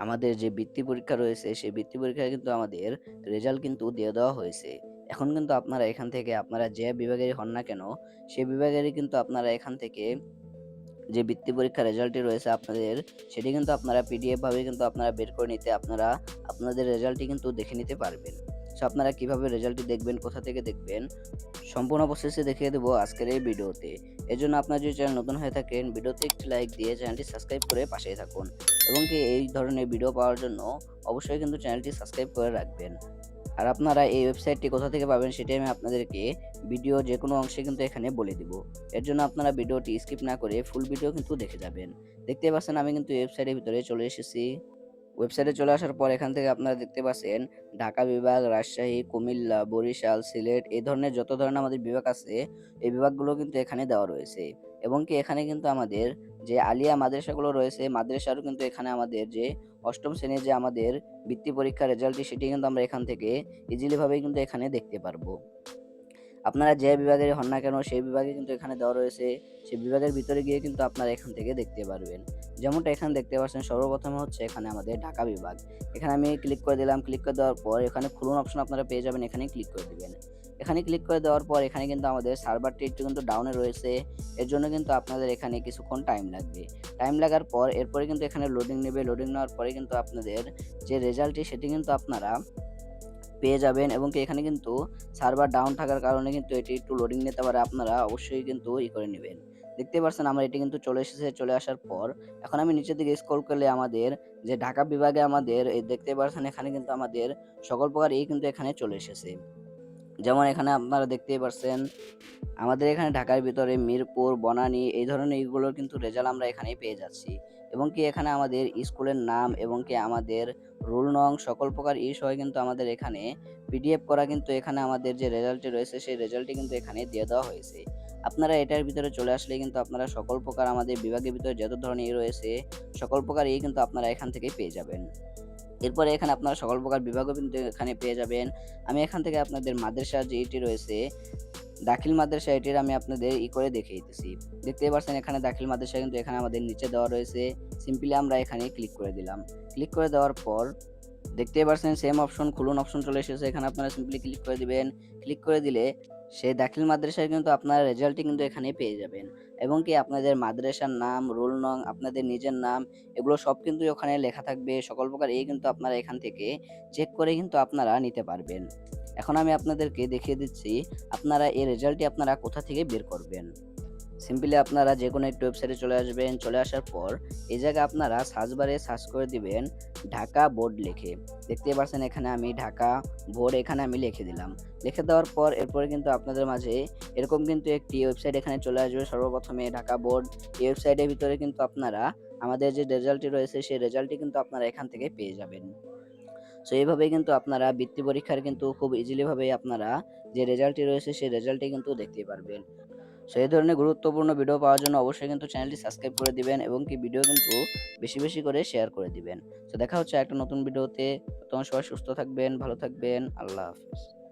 আমাদের যে বৃত্তি পরীক্ষা রয়েছে সেই বৃত্তি পরীক্ষায় কিন্তু আমাদের রেজাল্ট কিন্তু দিয়ে দেওয়া হয়েছে। এখন কিন্তু আপনারা এখান থেকে আপনারা যে বিভাগেরই হন না কেন, সে বিভাগেরই কিন্তু আপনারা এখান থেকে যে বৃত্তি পরীক্ষার রেজাল্টটি রয়েছে আপনাদের, সেটি কিন্তু আপনারা পিডিএফ ভাবে কিন্তু আপনারা বের করে নিতে আপনারা আপনাদের রেজাল্টটি কিন্তু দেখে নিতে পারবেন। সো আপনারা কিভাবে রেজাল্টটি দেখবেন, কোথা থেকে দেখবেন, সম্পূর্ণ প্রসেসে দেখিয়ে দেবো আজকের এই ভিডিওতে। এজন্য আপনারা যদি চ্যানেল নতুন হয়ে থাকেন, ভিডিওতে একটি লাইক দিয়ে চ্যানেলটি সাবস্ক্রাইব করে পাশেই থাকুন এবং কি এই ধরনের ভিডিও পাওয়ার জন্য অবশ্যই কিন্তু চ্যানেলটি সাবস্ক্রাইব করে রাখবেন। আর আপনারা এই ওয়েবসাইটটি কোথা থেকে পাবেন সেটি আমি আপনাদেরকে ভিডিও যেকোনো অংশে কিন্তু এখানে বলে দিব। এর জন্য আপনারা ভিডিওটি স্কিপ না করে ফুল ভিডিও কিন্তু দেখে যাবেন। দেখতেই পাচ্ছেন আমি কিন্তু ওয়েবসাইটের ভিতরে চলে এসেছি। ওয়েবসাইটে চলে আসার পর এখান থেকে আপনারা দেখতে পাচ্ছেন ঢাকা বিভাগ, রাজশাহী, কুমিল্লা, বরিশাল, সিলেট এই ধরনের যত ধরনের আমাদের বিভাগ আছে, এই বিভাগগুলো কিন্তু এখানে দেওয়া রয়েছে। এবং কি এখানে কিন্তু আমাদের যে আলিয়া মাদ্রাসাগুলো রয়েছে, মাদ্রাসারও কিন্তু এখানে আমাদের যে অষ্টম শ্রেণীর যে আমাদের বৃত্তি পরীক্ষার রেজাল্টটি সেটি কিন্তু আমরা এখান থেকে ইজিলি ভাবেই কিন্তু এখানে দেখতে পারবো। আপনারা যে বিভাগের হন না কেন সেই বিভাগে কিন্তু এখানে দেওয়া রয়েছে। সেই বিভাগের ভিতরে গিয়ে কিন্তু আপনারা এখান থেকে দেখতে পারবেন। যেমনটা এখানে দেখতে পাচ্ছেন সর্বপ্রথমে হচ্ছে এখানে আমাদের ঢাকা বিভাগ। এখানে আমি ক্লিক করে দিলাম। ক্লিক করে দেওয়ার পর এখানে খুলুন অপশন আপনারা পেয়ে যাবেন। এখানে ক্লিক করে দিবেন। এখানে ক্লিক করে দেওয়ার পর এখানে কিন্তু আমাদের সার্ভারটি একটু কিন্তু ডাউনে রয়েছে। এর জন্য কিন্তু আপনাদের এখানে কিছুক্ষণ টাইম লাগবে। টাইম লাগার পর এরপরে কিন্তু এখানে লোডিং নেবে। লোডিং নেওয়ার পরে কিন্তু আপনাদের যে রেজাল্টটি সেটি কিন্তু আপনারা পেয়ে যাবেন এবং কি এখানে কিন্তু সার্ভার ডাউন থাকার কারণে কিন্তু এটি একটু লোডিং নিতে পারে। আপনারা অবশ্যই কিন্তু করে নেবেন। দেখতে পাচ্ছেন আমার এটি কিন্তু চলে এসেছে। চলে আসার পর এখন আমি নিচের দিকে স্ক্রল করলে আমাদের যে ঢাকা বিভাগে আমাদের এই দেখতে পাচ্ছেন এখানে কিন্তু আমাদের সকল প্রকার কিন্তু এখানে চলে এসেছে। যেমন এখানে আপনারা দেখতেই পাচ্ছেন আমাদের এখানে ঢাকার ভিতরে মিরপুর, বনানী এই ধরনের এইগুলোর কিন্তু রেজাল্ট আমরা এখানেই পেয়ে যাচ্ছি। এবং কি এখানে আমাদের স্কুলের নাম এবং কি আমাদের রোল নং সকল প্রকার সহ কিন্তু আমাদের এখানে পিডিএফ করা কিন্তু এখানে আমাদের যে রেজাল্টটি রয়েছে সেই রেজাল্টটি কিন্তু এখানে দিয়ে দেওয়া হয়েছে। আপনারা এটার ভিতরে চলে আসলে কিন্তু আপনারা সকল প্রকার আমাদের বিভাগের ভিতরে যত ধরনের রয়েছে সকল প্রকার কিন্তু আপনারা এখান থেকে পেয়ে যাবেন। এরপরে এখানে আপনারা সকল প্রকার বিভাগও কিন্তু এখানে পেয়ে যাবেন। আমি এখান থেকে আপনাদের মাদ্রাসা যে এটি রয়েছে দাখিল মাদ্রাসা এটির আমি আপনাদের করে দেখিয়ে দিতেছি। দেখতেই পাচ্ছেন এখানে দাখিল মাদ্রাসা কিন্তু এখানে আমাদের নিচে দেওয়া রয়েছে। সিম্পলি আমরা এখানে ক্লিক করে দিলাম। ক্লিক করে দেওয়ার পর দেখতেই পাচ্ছেন সেম অপশন খুলুন অপশন চলে এসেছে। এখানে আপনারা সিম্পলি ক্লিক করে দিবেন। ক্লিক করে দিলে সেই দাখিল মাদ্রাসায় কিন্তু আপনার রেজাল্টটি কিন্তু এখানে পেয়ে যাবেন। এবং কি আপনাদের মাদ্রাসার নাম, রোল নং, আপনাদের নিজের নাম এগুলো সব কিন্তু ওখানে লেখা থাকবে। সকল প্রকার কিন্তু আপনারা এখান থেকে চেক করে কিন্তু আপনারা নিতে পারবেন। এখন আমি আপনাদেরকে দেখিয়ে দিচ্ছি আপনারা এই রেজাল্টটি আপনারা কোথা থেকে বের করবেন। সিম্পলি আপনারা যেকোনো একটি ওয়েবসাইটে চলে আসবেন। চলে আসার পর এই জায়গায় আপনারা সার্চ বারে সার্চ করে দিবেন ঢাকা বোর্ড লিখে। দেখতেই পাচ্ছেন এখানে আমি ঢাকা বোর্ড এখানে আমি লিখে দিলাম। লিখে দেওয়ার পর এরপরে কিন্তু আপনাদের মাঝে এরকম কিন্তু একটি ওয়েবসাইট এখানে চলে আসবে। সর্বপ্রথমে ঢাকা বোর্ড এই ওয়েবসাইটের ভিতরে কিন্তু আপনারা আমাদের যে রেজাল্টটি রয়েছে সেই রেজাল্টটি কিন্তু আপনারা এখান থেকে পেয়ে যাবেন। সো এইভাবেই কিন্তু আপনারা বৃত্তি পরীক্ষার কিন্তু খুব ইজিলি ভাবেই আপনারা যে রেজাল্টটি রয়েছে সেই রেজাল্টটি কিন্তু দেখতে পারবেন। সো এই ধরনের গুরুত্বপূর্ণ ভিডিও পাওয়ার জন্য অবশ্যই কিন্তু চ্যানেলটি সাবস্ক্রাইব করে দিবেন এবং কি ভিডিও কিন্তু বেশি বেশি করে শেয়ার করে দিবেন। তো দেখা হচ্ছে একটা নতুন ভিডিওতে। ততক্ষণ সবাই সুস্থ থাকবেন, ভালো থাকবেন। আল্লাহ হাফেজ।